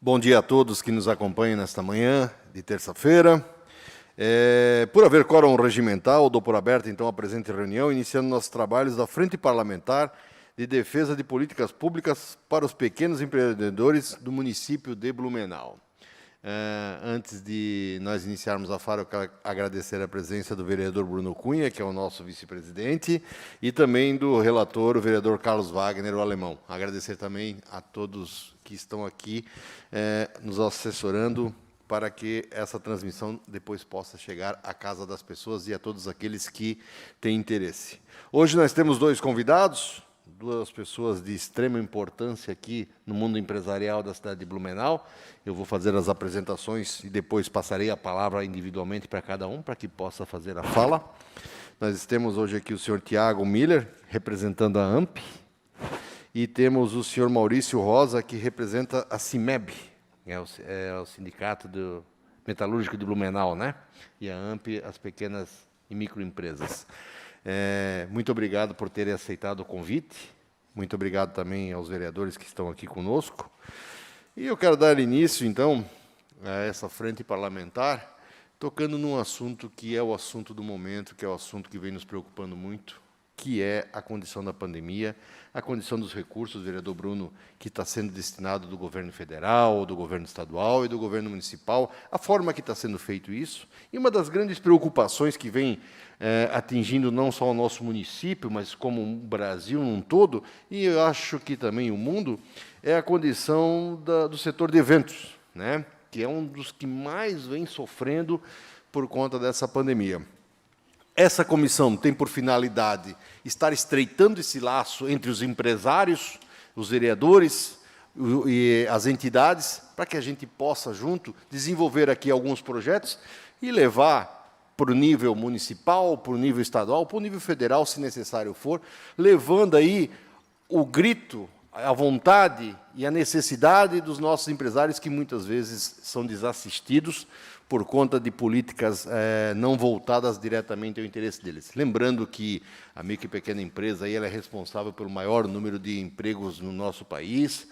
Bom dia a todos que nos acompanham nesta manhã de terça-feira. Por haver quórum regimental, dou por aberta, então, a presente reunião, iniciando nossos trabalhos da Frente Parlamentar de Defesa de Políticas Públicas para os Pequenos Empreendedores do município de Blumenau. Antes de nós iniciarmos a fala, eu quero agradecer a presença do vereador Bruno Cunha, que é o nosso vice-presidente, e também do relator, o vereador Carlos Wagner, o alemão. Agradecer também a todos que estão aqui nos assessorando para que essa transmissão depois possa chegar à casa das pessoas e a todos aqueles que têm interesse. Hoje nós temos dois convidados, duas pessoas de extrema importância aqui no mundo empresarial da cidade de Blumenau. Eu vou fazer as apresentações e depois passarei a palavra individualmente para cada um, para que possa fazer a fala. Nós temos hoje aqui o senhor Tiago Miller, representando a AMP, e temos o senhor Maurício Rosa, que representa a CIMEB, é o Sindicato do Metalúrgico de Blumenau, né? E a AMP, as pequenas e microempresas. Muito obrigado por terem aceitado o convite. Muito obrigado também aos vereadores que estão aqui conosco. E eu quero dar início, então, a essa frente parlamentar, tocando num assunto que é o assunto do momento, que é o assunto que vem nos preocupando muito, que é a condição da pandemia, a condição dos recursos, vereador Bruno, que está sendo destinado do governo federal, do governo estadual e do governo municipal, a forma que está sendo feito isso. E uma das grandes preocupações que vem atingindo não só o nosso município, mas como o Brasil num todo, e eu acho que também o mundo, é a condição do setor de eventos, né? Que é um dos que mais vem sofrendo por conta dessa pandemia. Essa comissão tem por finalidade estar estreitando esse laço entre os empresários, os vereadores e as entidades, para que a gente possa, junto, desenvolver aqui alguns projetos e levar para o nível municipal, para o nível estadual, para o nível federal, se necessário for, levando aí o grito, a vontade e a necessidade dos nossos empresários, que muitas vezes são desassistidos por conta de políticas não voltadas diretamente ao interesse deles. Lembrando que a micro e pequena empresa aí, ela é responsável pelo maior número de empregos no nosso país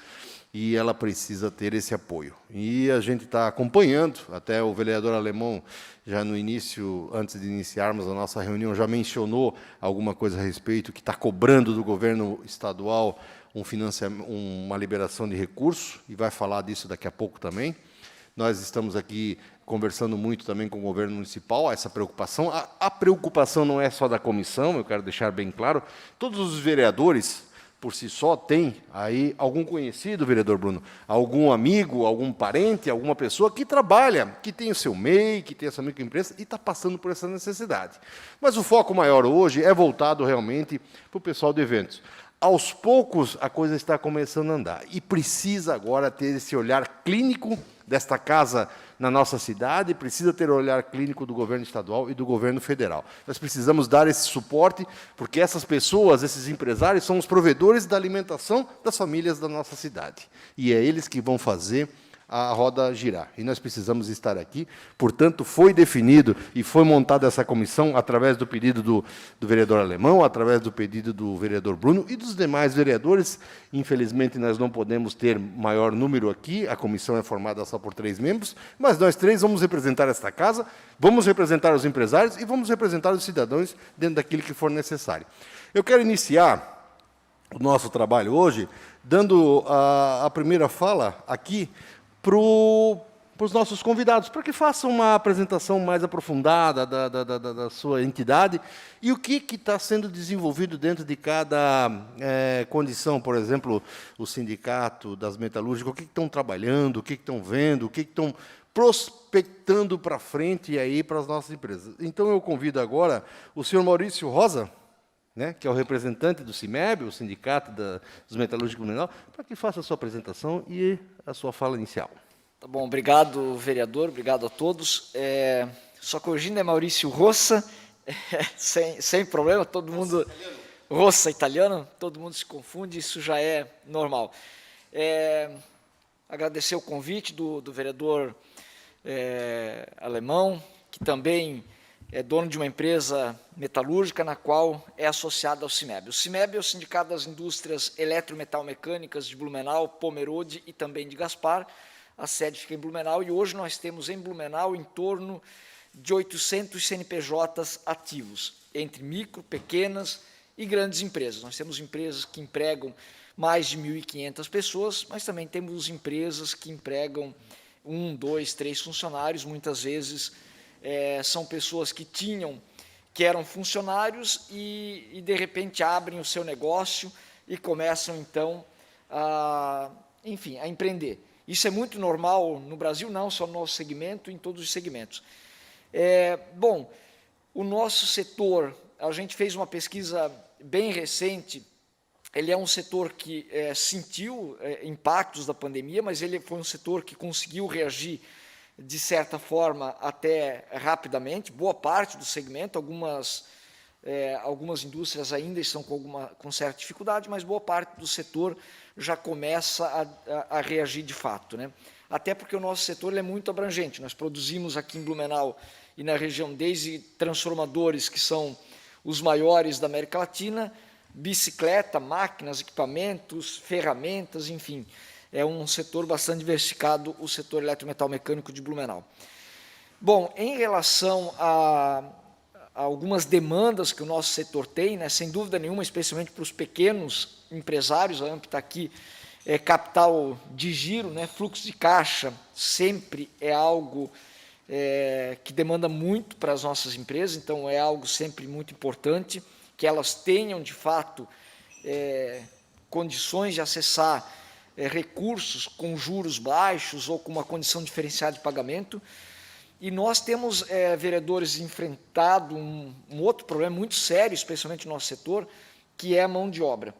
e ela precisa ter esse apoio. E a gente está acompanhando, até o vereador alemão, já no início, antes de iniciarmos a nossa reunião, já mencionou alguma coisa a respeito, que está cobrando do governo estadual uma liberação de recursos, e vai falar disso daqui a pouco também. Nós estamos aqui conversando muito também com o governo municipal, essa preocupação. A preocupação não é só da comissão, eu quero deixar bem claro, todos os vereadores, por si só, têm aí algum conhecido, vereador Bruno, algum amigo, algum parente, alguma pessoa que trabalha, que tem o seu MEI, que tem essa microempresa e está passando por essa necessidade. Mas o foco maior hoje é voltado realmente para o pessoal de eventos. Aos poucos, a coisa está começando a andar e precisa agora ter esse olhar clínico desta casa na nossa cidade, precisa ter o olhar clínico do governo estadual e do governo federal. Nós precisamos dar esse suporte, porque essas pessoas, esses empresários, são os provedores da alimentação das famílias da nossa cidade. E é eles que vão fazer a roda girar. E nós precisamos estar aqui. Portanto, foi definido e foi montada essa comissão através do pedido do vereador alemão, através do pedido do vereador Bruno e dos demais vereadores. Infelizmente, nós não podemos ter maior número aqui, a comissão é formada só por 3 membros, mas nós 3 vamos representar esta casa, vamos representar os empresários e vamos representar os cidadãos dentro daquilo que for necessário. Eu quero iniciar o nosso trabalho hoje dando a primeira fala aqui para os nossos convidados, para que façam uma apresentação mais aprofundada da sua entidade e o que está sendo desenvolvido dentro de cada condição. Por exemplo, o sindicato das metalúrgicas, o que estão trabalhando, o que estão vendo, o que estão prospectando para frente aí para as nossas empresas. Então, eu convido agora o senhor Maurício Rosa, né, que é o representante do CIMEB, o Sindicato dos Metalúrgicos de Blumenau, para que faça a sua apresentação e a sua fala inicial. Tá bom, obrigado, vereador, obrigado a todos. Só corrigindo, é Maurício Rossa, sem problema, todo mundo... Rossa, italiano, todo mundo se confunde, isso já é normal. Agradecer o convite do vereador alemão, que também é dono de uma empresa metalúrgica na qual é associado ao CIMEB. O CIMEB é o Sindicato das Indústrias Eletrometalmecânicas de Blumenau, Pomerode e também de Gaspar. a sede fica em Blumenau, e hoje nós temos em Blumenau em torno de 800 CNPJs ativos, entre micro, pequenas e grandes empresas. Nós temos empresas que empregam mais de 1.500 pessoas, mas também temos empresas que empregam 1, 2, 3 funcionários. Muitas vezes são pessoas que eram funcionários e de repente abrem o seu negócio e começam então a empreender. Isso é muito normal no Brasil, não só no nosso segmento, em todos os segmentos. Bom, o nosso setor, a gente fez uma pesquisa bem recente. Ele é um setor que sentiu impactos da pandemia, mas ele foi um setor que conseguiu reagir de certa forma até rapidamente. Boa parte do segmento, algumas indústrias ainda estão com certa dificuldade, mas boa parte do setor já começa a reagir de fato, né? Até porque o nosso setor ele é muito abrangente. Nós produzimos aqui em Blumenau e na região desde transformadores, que são os maiores da América Latina, bicicleta, máquinas, equipamentos, ferramentas, enfim. É um setor bastante diversificado, o setor eletrometal mecânico de Blumenau. Bom, em relação a algumas demandas que o nosso setor tem, né, sem dúvida nenhuma, especialmente para os pequenos empresários, a AMP está aqui, capital de giro, né, fluxo de caixa, sempre é algo que demanda muito para as nossas empresas, então é algo sempre muito importante, que elas tenham, de fato, condições de acessar recursos com juros baixos ou com uma condição diferenciada de pagamento. E nós temos, vereadores, enfrentado um outro problema muito sério, especialmente no nosso setor, que é a mão de obra.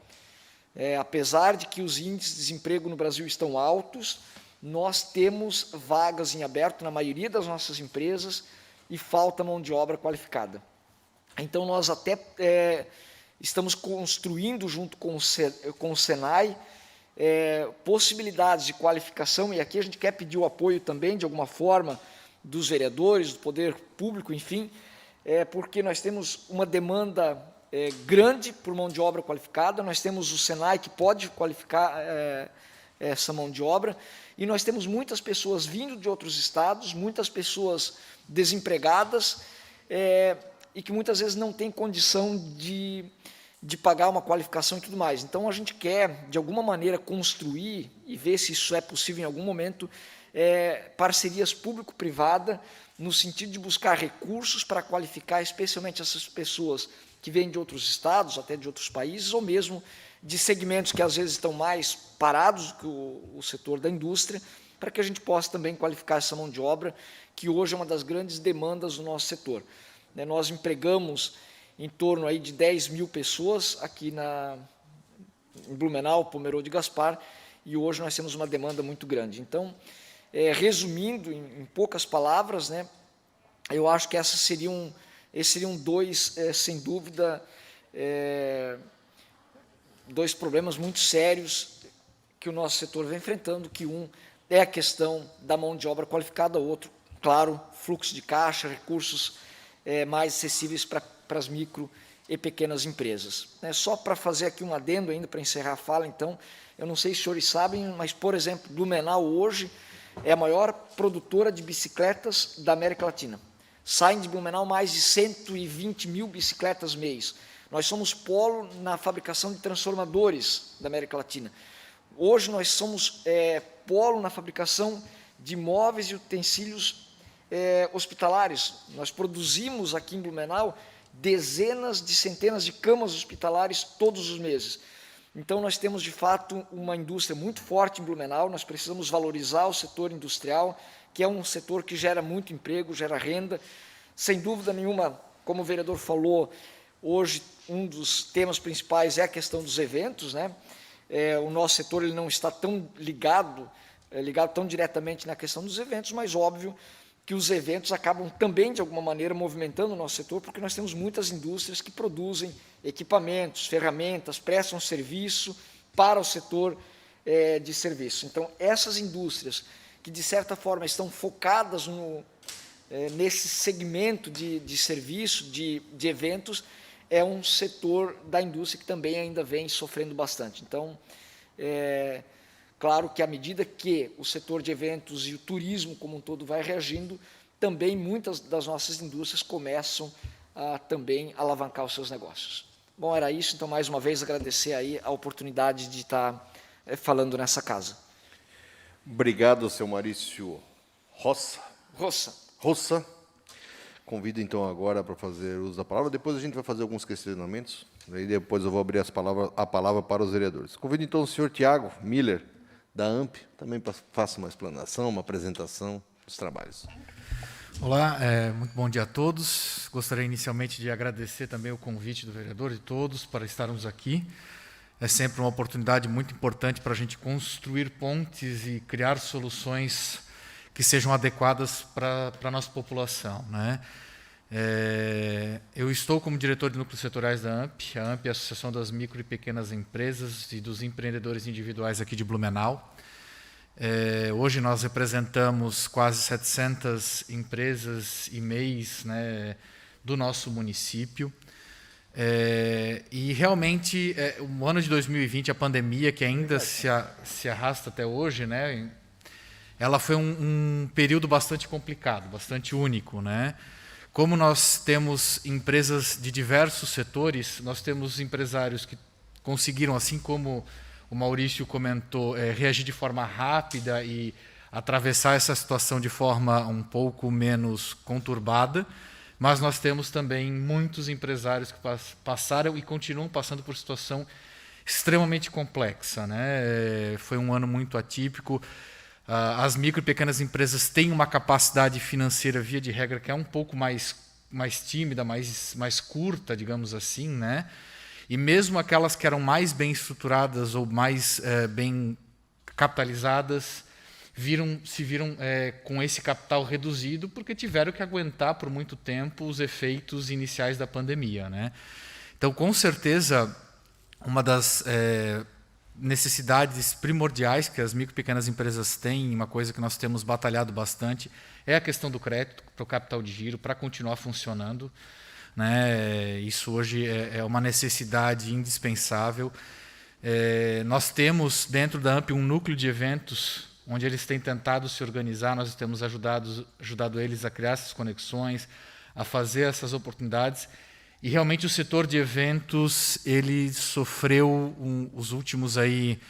Apesar de que os índices de desemprego no Brasil estão altos, nós temos vagas em aberto na maioria das nossas empresas e falta mão de obra qualificada. Então, nós até estamos construindo, junto com o Senai, possibilidades de qualificação, e aqui a gente quer pedir o apoio também, de alguma forma, dos vereadores, do poder público, enfim, porque nós temos uma demanda grande por mão de obra qualificada, nós temos o Senai que pode qualificar essa mão de obra, e nós temos muitas pessoas vindo de outros estados, muitas pessoas desempregadas, e que muitas vezes não têm condição de pagar uma qualificação e tudo mais. Então, a gente quer, de alguma maneira, construir e ver se isso é possível em algum momento, parcerias público-privada, no sentido de buscar recursos para qualificar especialmente essas pessoas que vêm de outros estados, até de outros países, ou mesmo de segmentos que às vezes estão mais parados do que o setor da indústria, para que a gente possa também qualificar essa mão de obra, que hoje é uma das grandes demandas do nosso setor. Nós empregamos em torno aí de 10 mil pessoas aqui em Blumenau, Pomerode e Gaspar, e hoje nós temos uma demanda muito grande. Então, resumindo em poucas palavras, né, eu acho que esses seriam dois, sem dúvida, dois problemas muito sérios que o nosso setor vem enfrentando, que um é a questão da mão de obra qualificada, outro, claro, fluxo de caixa, recursos mais acessíveis para as micro e pequenas empresas. Só para fazer aqui um adendo ainda, para encerrar a fala, então, eu não sei se os senhores sabem, mas, por exemplo, Blumenau hoje é a maior produtora de bicicletas da América Latina. Saem de Blumenau mais de 120 mil bicicletas mês. Nós somos polo na fabricação de transformadores da América Latina. Hoje nós somos polo na fabricação de móveis e utensílios hospitalares. Nós produzimos aqui em Blumenau dezenas de centenas de camas hospitalares todos os meses. Então, nós temos, de fato, uma indústria muito forte em Blumenau, nós precisamos valorizar o setor industrial, que é um setor que gera muito emprego, gera renda. Sem dúvida nenhuma, como o vereador falou, hoje um dos temas principais é a questão dos eventos, né? O nosso setor ele não está tão ligado tão diretamente na questão dos eventos, mas óbvio que os eventos acabam também, de alguma maneira, movimentando o nosso setor, porque nós temos muitas indústrias que produzem equipamentos, ferramentas, prestam serviço para o setor de serviço. Então, essas indústrias que, de certa forma, estão focadas nesse segmento de serviço, de eventos, é um setor da indústria que também ainda vem sofrendo bastante. Então, Claro que à medida que o setor de eventos e o turismo como um todo vai reagindo, também muitas das nossas indústrias começam a também alavancar os seus negócios. Bom, era isso, então mais uma vez agradecer aí a oportunidade de estar falando nessa casa. Obrigado, seu Maurício Roça. Roça. Convido então agora para fazer uso da palavra. Depois a gente vai fazer alguns questionamentos. Aí depois eu vou abrir a palavra para os vereadores. Convido então o senhor Tiago Miller, da AMP, também faça uma explanação, uma apresentação dos trabalhos. Olá, muito bom dia a todos. Gostaria inicialmente de agradecer também o convite do vereador e todos para estarmos aqui. É sempre uma oportunidade muito importante para a gente construir pontes e criar soluções que sejam adequadas para a nossa população, né? Eu estou como diretor de núcleos setoriais da AMP. A AMP é a Associação das Micro e Pequenas Empresas e dos Empreendedores Individuais aqui de Blumenau. Hoje nós representamos quase 700 empresas e MEIs, né, do nosso município. E realmente, o ano de 2020, a pandemia, que ainda se arrasta até hoje, né, ela foi um período bastante complicado, bastante único, né? Como nós temos empresas de diversos setores, nós temos empresários que conseguiram, assim como o Maurício comentou, reagir de forma rápida e atravessar essa situação de forma um pouco menos conturbada, mas nós temos também muitos empresários que passaram e continuam passando por situação extremamente complexa, né? Foi um ano muito atípico. As micro e pequenas empresas têm uma capacidade financeira, via de regra, que é um pouco mais tímida, mais curta, digamos assim, né? E mesmo aquelas que eram mais bem estruturadas ou mais bem capitalizadas, se viram com esse capital reduzido porque tiveram que aguentar por muito tempo os efeitos iniciais da pandemia, né? Então, com certeza, uma das necessidades primordiais que as micro e pequenas empresas têm, uma coisa que nós temos batalhado bastante, é a questão do crédito para o capital de giro, para continuar funcionando, né? Isso hoje é uma necessidade indispensável. Nós temos dentro da AMP um núcleo de eventos onde eles têm tentado se organizar, nós temos ajudado eles a criar essas conexões, a fazer essas oportunidades. E realmente o setor de eventos, ele sofreu os últimos aí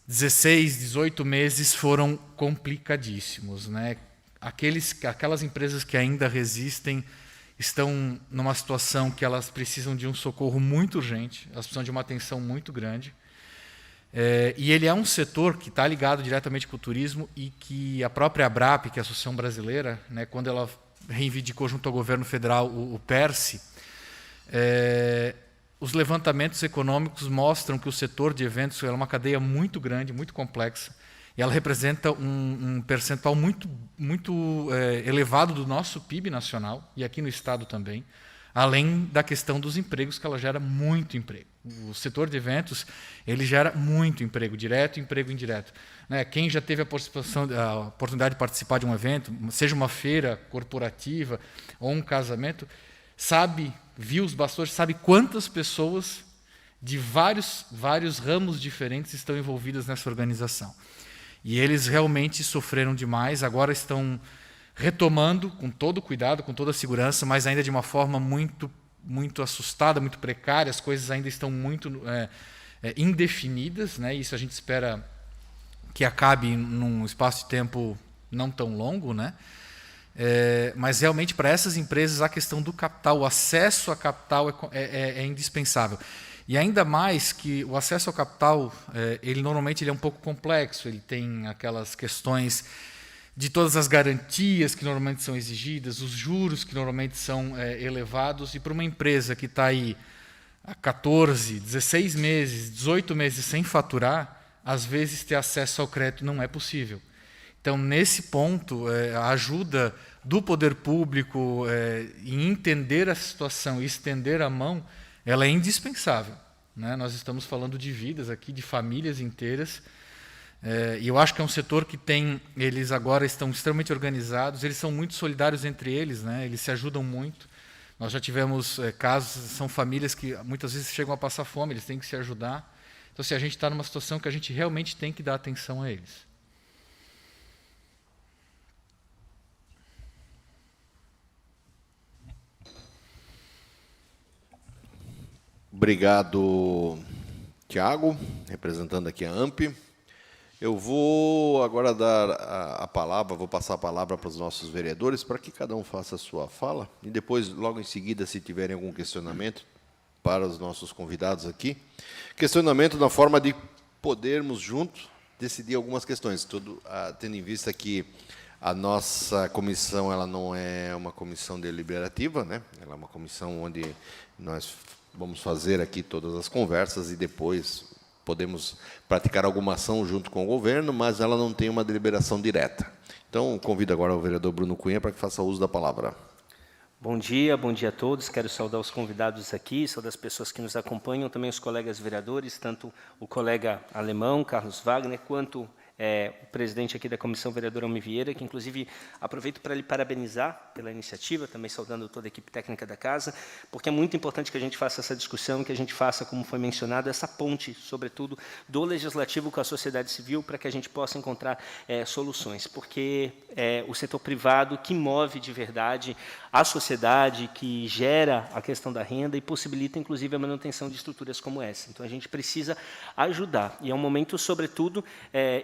16, 18 meses foram complicadíssimos, né? Aquelas empresas que ainda resistem estão numa situação que elas precisam de um socorro muito urgente, elas precisam de uma atenção muito grande. E ele é um setor que está ligado diretamente com o turismo e que a própria ABRAP, que é a Associação Brasileira, né, quando ela reivindicou junto ao governo federal o PERSE, os levantamentos econômicos mostram que o setor de eventos é uma cadeia muito grande, muito complexa, e ela representa um percentual muito elevado do nosso PIB nacional, e aqui no estado também, além da questão dos empregos, que ela gera muito emprego. O setor de eventos, ele gera muito emprego, direto e emprego indireto, né? Quem já teve a oportunidade de participar de um evento, seja uma feira corporativa ou um casamento, viu os bastidores, sabe quantas pessoas de vários ramos diferentes estão envolvidas nessa organização. E eles realmente sofreram demais, agora estão retomando com todo o cuidado, com toda a segurança, mas ainda de uma forma muito assustada, muito precária, as coisas ainda estão muito indefinidas, né? Isso a gente espera que acabe num espaço de tempo não tão longo, né? Mas realmente para essas empresas a questão do capital, o acesso a capital é indispensável. E ainda mais que o acesso ao capital, ele normalmente é um pouco complexo, ele tem aquelas questões de todas as garantias que normalmente são exigidas, os juros que normalmente são elevados, e para uma empresa que está aí há 14, 16 meses, 18 meses sem faturar, às vezes ter acesso ao crédito não é possível. Então, nesse ponto, a ajuda do poder público em entender a situação e estender a mão, ela é indispensável, né? Nós estamos falando de vidas aqui, de famílias inteiras, e eu acho que é um setor que eles agora estão extremamente organizados, eles são muito solidários entre eles, né? Eles se ajudam muito. Nós já tivemos casos, são famílias que muitas vezes chegam a passar fome, eles têm que se ajudar. Então, assim, a gente está numa situação que a gente realmente tem que dar atenção a eles. Obrigado, Tiago, representando aqui a AMP. Eu vou agora dar a palavra, vou passar a palavra para os nossos vereadores, para que cada um faça a sua fala, e depois, logo em seguida, se tiverem algum questionamento para os nossos convidados aqui, questionamento na forma de podermos juntos decidir algumas questões, tendo em vista que a nossa comissão ela não é uma comissão deliberativa, né? Ela é uma comissão onde nós vamos fazer aqui todas as conversas e depois podemos praticar alguma ação junto com o governo, mas ela não tem uma deliberação direta. Então, convido agora o vereador Bruno Cunha para que faça uso da palavra. Bom dia a todos. Quero saudar os convidados aqui, saudar as pessoas que nos acompanham, também os colegas vereadores, tanto o colega alemão, Carlos Wagner, quanto o presidente aqui da comissão, vereador Almi Vieira, que, inclusive, aproveito para lhe parabenizar pela iniciativa, também saudando toda a equipe técnica da casa, porque é muito importante que a gente faça essa discussão, que a gente faça, como foi mencionado, essa ponte, sobretudo, do legislativo com a sociedade civil, para que a gente possa encontrar soluções, porque é o setor privado que move de verdade a sociedade, que gera a questão da renda e possibilita, inclusive, a manutenção de estruturas como essa. Então, a gente precisa ajudar. E é um momento, sobretudo,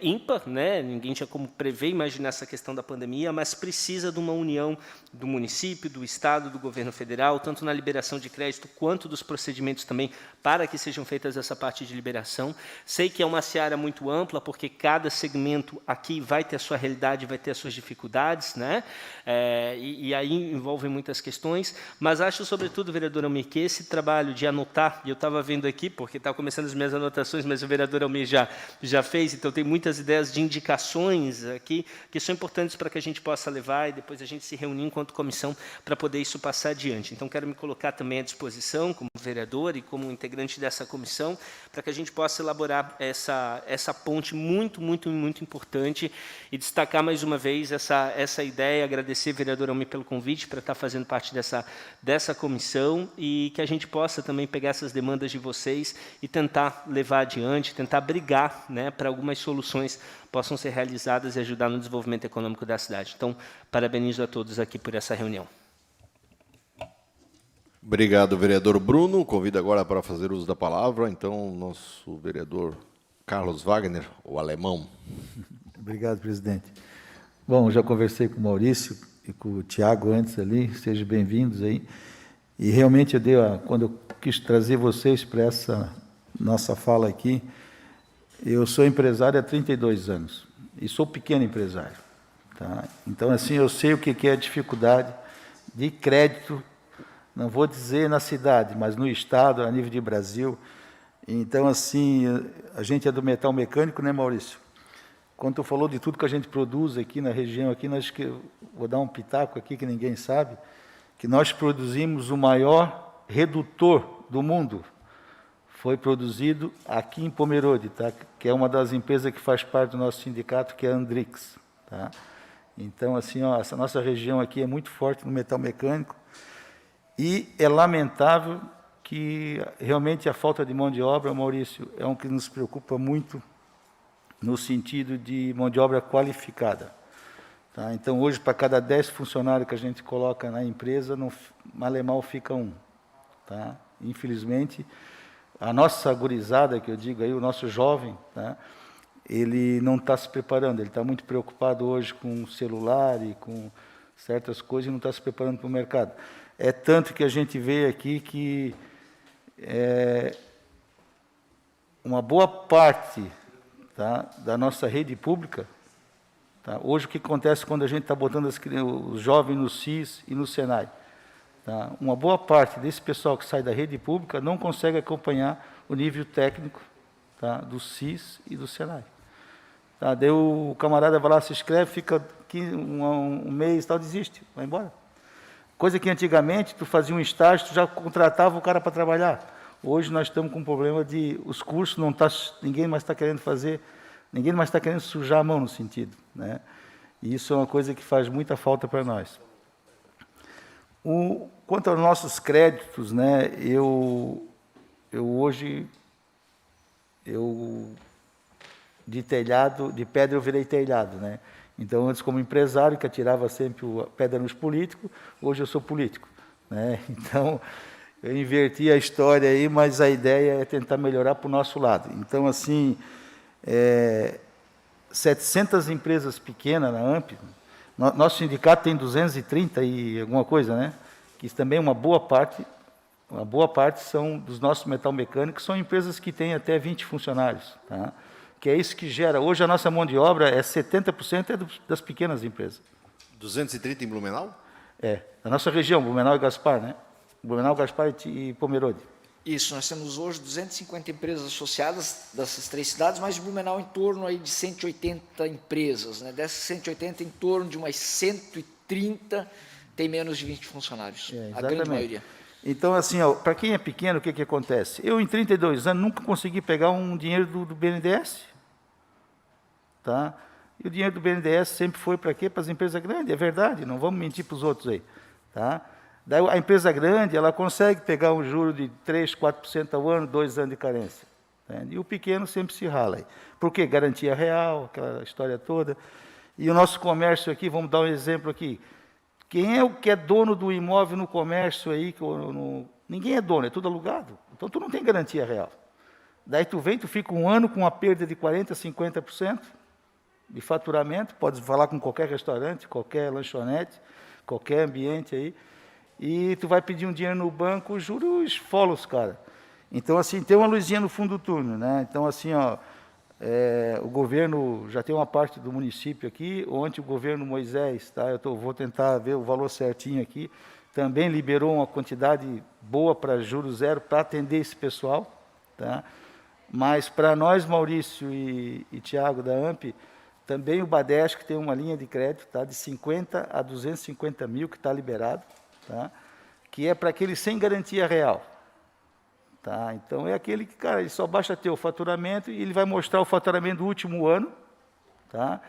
ímpar, né? Ninguém tinha como prever, imaginar essa questão da pandemia, mas precisa de uma união do município, do Estado, do governo federal, tanto na liberação de crédito, quanto dos procedimentos também, para que sejam feitas essa parte de liberação. Sei que é uma seara muito ampla, porque cada segmento aqui vai ter a sua realidade, vai ter as suas dificuldades, né? E aí envolvem muitas questões, mas acho, sobretudo, vereador Almir, que esse trabalho de anotar, e eu estava vendo aqui, porque estava começando as minhas anotações, mas o vereador Almir já fez, então tem muitas ideias de indicações aqui, que são importantes para que a gente possa levar e depois a gente se reunir enquanto comissão para poder isso passar adiante. Então, quero me colocar também à disposição, como vereador e como integrante dessa comissão, para que a gente possa elaborar essa ponte muito, muito, muito importante e destacar mais uma vez essa ideia, agradecer, vereador Almir, pelo convite para estar fazendo parte dessa comissão e que a gente possa também pegar essas demandas de vocês e tentar levar adiante, tentar brigar, né, para algumas soluções possam ser realizadas e ajudar no desenvolvimento econômico da cidade. Então, parabenizo a todos aqui por essa reunião. Obrigado, vereador Bruno. Convido agora para fazer uso da palavra, então, nosso vereador Carlos Wagner, o alemão. Obrigado, presidente. Bom, já conversei com o Maurício e com o Tiago antes ali, sejam bem-vindos aí. E realmente quando eu quis trazer vocês para essa nossa fala aqui, eu sou empresário há 32 anos e sou pequeno empresário. Tá? Então, assim, eu sei o que é a dificuldade de crédito, não vou dizer na cidade, mas no Estado, a nível de Brasil. Então, assim, a gente é do metal mecânico, né, Maurício? Quando tu falou de tudo que a gente produz aqui na região, aqui nós vou dar um pitaco aqui que ninguém sabe, que nós produzimos o maior redutor do mundo. Foi produzido aqui em Pomerode, tá? Que é uma das empresas que faz parte do nosso sindicato, que é a Andrix. Tá? Então, assim, ó, essa nossa região aqui é muito forte no metal mecânico e é lamentável que realmente a falta de mão de obra, Maurício, é um que nos preocupa muito no sentido de mão de obra qualificada. Tá? Então, hoje, para cada 10 funcionários que a gente coloca na empresa, mal e mal fica um. Tá? Infelizmente, a nossa gurizada, que eu digo aí, o nosso jovem, tá? Ele não está se preparando, ele está muito preocupado hoje com o celular e com certas coisas e não está se preparando para o mercado. É tanto que a gente vê aqui que uma boa parte, tá, da nossa rede pública, tá, hoje o que acontece quando a gente está botando os jovens no CIS e no Senai? Tá, uma boa parte desse pessoal que sai da rede pública não consegue acompanhar o nível técnico, tá, do CIS e do Senai. Tá, daí o camarada vai lá, se inscreve, fica um mês, tal, desiste, vai embora. Coisa que antigamente, tu fazia um estágio, tu já contratava o cara para trabalhar. Hoje nós estamos com um problema de os cursos, ninguém mais está querendo fazer, ninguém mais está querendo sujar a mão no sentido. Né? E isso é uma coisa que faz muita falta para nós. Quanto aos nossos créditos, né, eu hoje de telhado, de pedra eu virei telhado, né? Então, antes como empresário, que atirava sempre a pedra nos políticos, hoje eu sou político, né? Então, eu inverti a história aí, mas a ideia é tentar melhorar para o nosso lado. Então, assim, 700 empresas pequenas na AMP, nosso sindicato tem 230 e alguma coisa, né? Que também uma boa parte são dos nossos metalmecânicos, são empresas que têm até 20 funcionários, tá? Que é isso que gera. Hoje a nossa mão de obra 70% das pequenas empresas. 230 em Blumenau? A nossa região, Blumenau e Gaspar, né? Blumenau, Gaspar e Pomerode. Isso, nós temos hoje 250 empresas associadas dessas 3 cidades, mas de Blumenau em torno aí de 180 empresas, né? Dessas 180, em torno de umas 130 tem menos de 20 funcionários, a grande maioria. Então, assim, para quem é pequeno, o que acontece? Eu, em 32 anos, nunca consegui pegar um dinheiro do BNDES. Tá? E o dinheiro do BNDES sempre foi para quê? Para as empresas grandes, é verdade, não vamos mentir para os outros aí. Tá? Daí, a empresa grande, ela consegue pegar um juro de 3%, 4% ao ano, 2 anos de carência. Tá? E o pequeno sempre se rala aí. Por quê? Garantia real, aquela história toda. E o nosso comércio aqui, vamos dar um exemplo aqui. Quem é o que é dono do imóvel no comércio aí? Ninguém é dono, é tudo alugado. Então, tu não tem garantia real. Daí tu fica um ano com uma perda de 40%, 50% de faturamento, pode falar com qualquer restaurante, qualquer lanchonete, qualquer ambiente aí, e tu vai pedir um dinheiro no banco, os juros esfolam os caras. Então, assim, tem uma luzinha no fundo do túnel, né? Então, assim, o governo já tem uma parte do município aqui, ontem o governo Moisés, tá? Vou tentar ver o valor certinho aqui, também liberou uma quantidade boa para juros zero, para atender esse pessoal, tá? Mas para nós, Maurício e Tiago da AMP, também o Badesc tem uma linha de crédito, tá? De 50 a 250 mil que está liberado, tá? Que é para aquele sem garantia real. Tá? Então, é aquele que, cara, ele só basta ter o faturamento e ele vai mostrar o faturamento do último ano. Tá?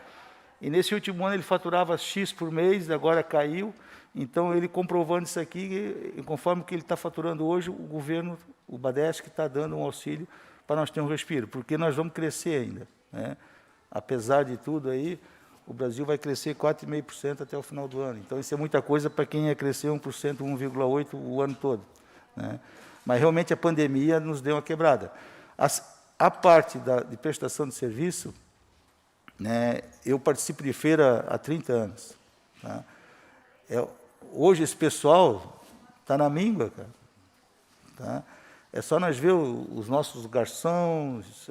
E nesse último ano ele faturava X por mês, agora caiu. Então, ele comprovando isso aqui, e conforme que ele está faturando hoje, o governo, o Badesc, está dando um auxílio para nós ter um respiro, porque nós vamos crescer ainda. Né? Apesar de tudo aí, o Brasil vai crescer 4,5% até o final do ano. Então, isso é muita coisa para quem ia crescer 1%, 1,8% o ano todo. Né? Mas, realmente, a pandemia nos deu uma quebrada. A parte de prestação de serviço, né, eu participo de feira há 30 anos. Tá? Hoje, esse pessoal está na míngua, cara. Tá? É só nós ver os nossos garçons,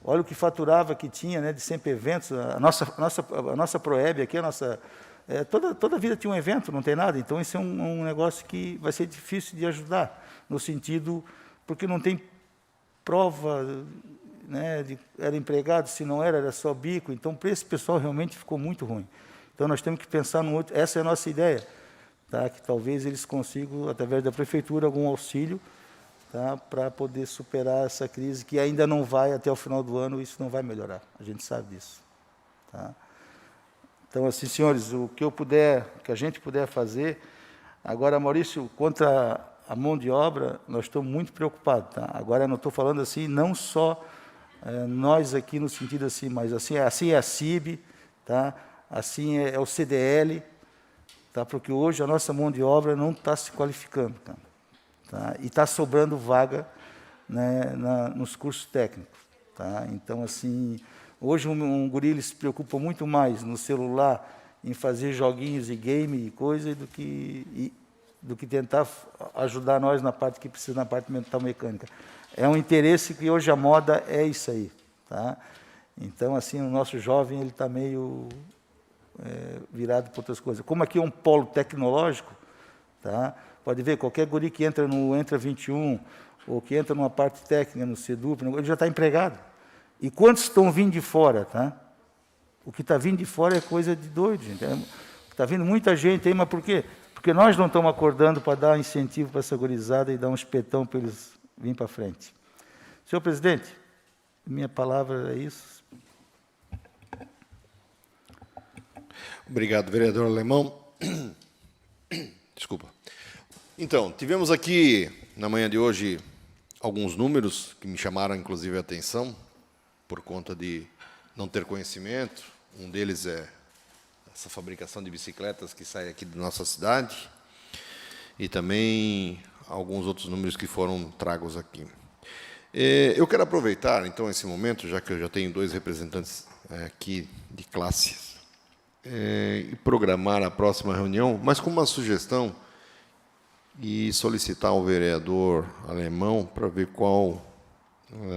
olha o que faturava que tinha, né, de sempre eventos. A nossa Proeb aqui, toda a vida tinha um evento, não tem nada. Então, isso é um negócio que vai ser difícil de ajudar, no sentido, porque não tem prova, né, era empregado, se não era só bico. Então, para esse pessoal, realmente ficou muito ruim. Então, nós temos que pensar no outro. Essa é a nossa ideia, tá? Que talvez eles consigam, através da prefeitura, algum auxílio, tá? Para poder superar essa crise, que ainda não vai até o final do ano, isso não vai melhorar. A gente sabe disso. Tá? Então, assim, senhores, o que a gente puder fazer. Agora, Maurício, contra a mão de obra, nós estamos muito preocupados. Tá? Agora, eu não estou falando assim, não só nós aqui no sentido assim, mas assim é a CIB, tá? Assim é o CDL, tá? Porque hoje a nossa mão de obra não está se qualificando. Tá? E está sobrando vaga, né, nos cursos técnicos. Tá? Então, assim, hoje um guri ele se preocupa muito mais no celular, em fazer joguinhos e game e coisa, do que tentar ajudar nós na parte que precisa, na parte mental mecânica. É um interesse que hoje a moda é isso aí. Tá? Então, assim, o nosso jovem ele está meio virado para outras coisas. Como aqui é um polo tecnológico, tá? Pode ver, qualquer guri que entra no Entra 21, ou que entra numa parte técnica, no SEDUP, ele já está empregado. E quantos estão vindo de fora? Tá? O que está vindo de fora é coisa de doido, gente. Está vindo muita gente aí, mas por quê? Porque nós não estamos acordando para dar incentivo para essa gurizada e dar um espetão para eles virem para frente. Senhor presidente, minha palavra é isso. Obrigado, vereador Alemão. Desculpa. Então, tivemos aqui, na manhã de hoje, alguns números que me chamaram, inclusive, a atenção, por conta de não ter conhecimento. Um deles é essa fabricação de bicicletas que sai aqui da nossa cidade, e também alguns outros números que foram tragos aqui. Eu quero aproveitar, então, esse momento, já que eu já tenho 2 representantes aqui de classes, e programar a próxima reunião, mas com uma sugestão, e solicitar ao vereador Alemão para ver qual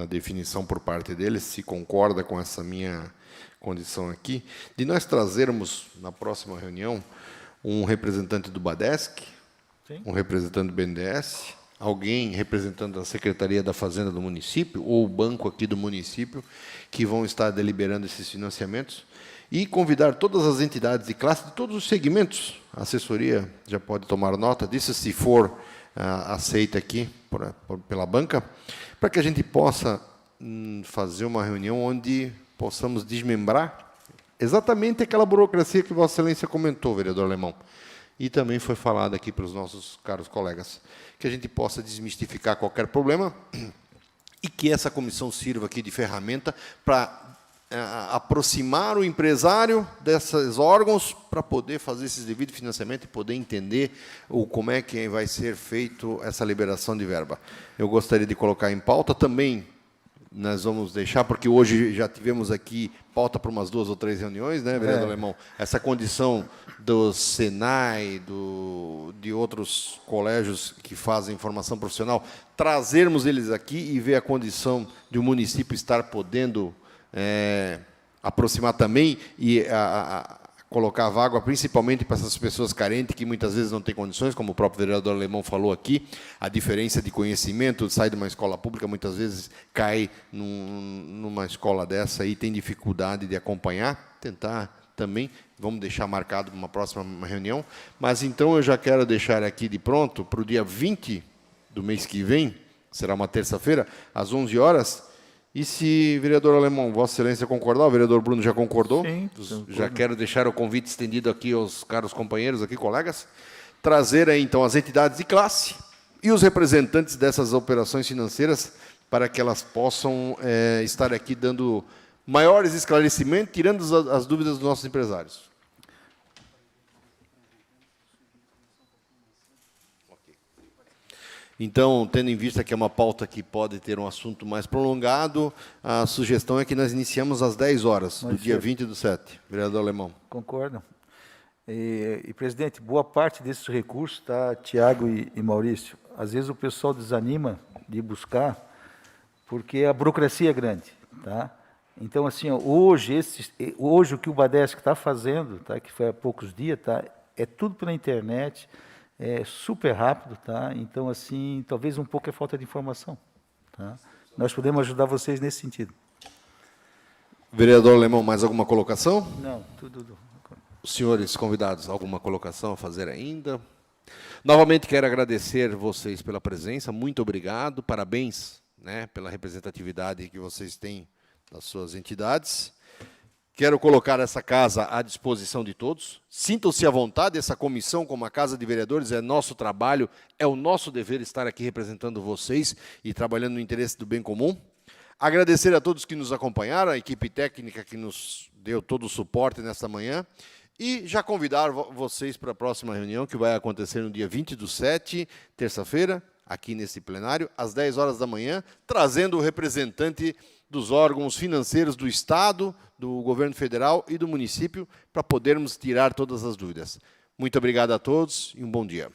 a definição por parte dele, se concorda com essa minha condição aqui, de nós trazermos, na próxima reunião, um representante do BADESC, sim, um representante do BNDES, alguém representando a Secretaria da Fazenda do município, ou o banco aqui do município, que vão estar deliberando esses financiamentos, e convidar todas as entidades de classe de todos os segmentos. A assessoria já pode tomar nota disso, se for aceita aqui pela banca, para que a gente possa fazer uma reunião onde possamos desmembrar exatamente aquela burocracia que Vossa Excelência comentou, vereador Alemão, e também foi falado aqui pelos nossos caros colegas, que a gente possa desmistificar qualquer problema e que essa comissão sirva aqui de ferramenta para aproximar o empresário desses órgãos para poder fazer esses devidos financiamentos e poder entender como é que vai ser feito essa liberação de verba. Eu gostaria de colocar em pauta também, nós vamos deixar, porque hoje já tivemos aqui pauta para umas 2 ou 3 reuniões, né, vereador Alemão? Essa condição do Senai, de outros colégios que fazem formação profissional, trazermos eles aqui e ver a condição de o município estar podendo aproximar também e colocar vaga, principalmente para essas pessoas carentes, que muitas vezes não têm condições, como o próprio vereador Alemão falou aqui, a diferença de conhecimento, sai de uma escola pública, muitas vezes cai numa escola dessa e tem dificuldade de acompanhar, tentar também, vamos deixar marcado uma próxima reunião, mas então eu já quero deixar aqui de pronto, para o dia 20 do mês que vem, será uma terça-feira, às 11 horas, e se, vereador Alemão, Vossa Excelência concordar, o vereador Bruno já concordou? Sim, já quero deixar o convite estendido aqui aos caros companheiros, aqui, colegas, trazer aí, então, as entidades de classe e os representantes dessas operações financeiras para que elas possam estar aqui dando maiores esclarecimentos, tirando as dúvidas dos nossos empresários. Então, tendo em vista que é uma pauta que pode ter um assunto mais prolongado, a sugestão é que nós iniciamos às 10 horas, do dia 20/7. Vereador Alemão. Concordo. E, presidente, boa parte desses recursos, tá, Tiago e Maurício, às vezes o pessoal desanima de buscar, porque a burocracia é grande. Tá? Então, assim, ó, hoje o que o BADESC está fazendo, tá, que foi há poucos dias, tá, é tudo pela internet, é super rápido, tá? Então, assim, talvez um pouco é falta de informação. Tá? Nós podemos ajudar vocês nesse sentido. Vereador Alemão, mais alguma colocação? Não, tudo. Os senhores convidados, alguma colocação a fazer ainda? Novamente, quero agradecer vocês pela presença, muito obrigado, parabéns, né, pela representatividade que vocês têm das suas entidades. Quero colocar essa casa à disposição de todos. Sintam-se à vontade, essa comissão, como a Casa de Vereadores, é nosso trabalho, é o nosso dever estar aqui representando vocês e trabalhando no interesse do bem comum. Agradecer a todos que nos acompanharam, a equipe técnica que nos deu todo o suporte nesta manhã, e já convidar vocês para a próxima reunião, que vai acontecer no dia 20/7, terça-feira, aqui nesse plenário, às 10 horas da manhã, trazendo o representante dos órgãos financeiros do Estado, do Governo Federal e do município, para podermos tirar todas as dúvidas. Muito obrigado a todos e um bom dia.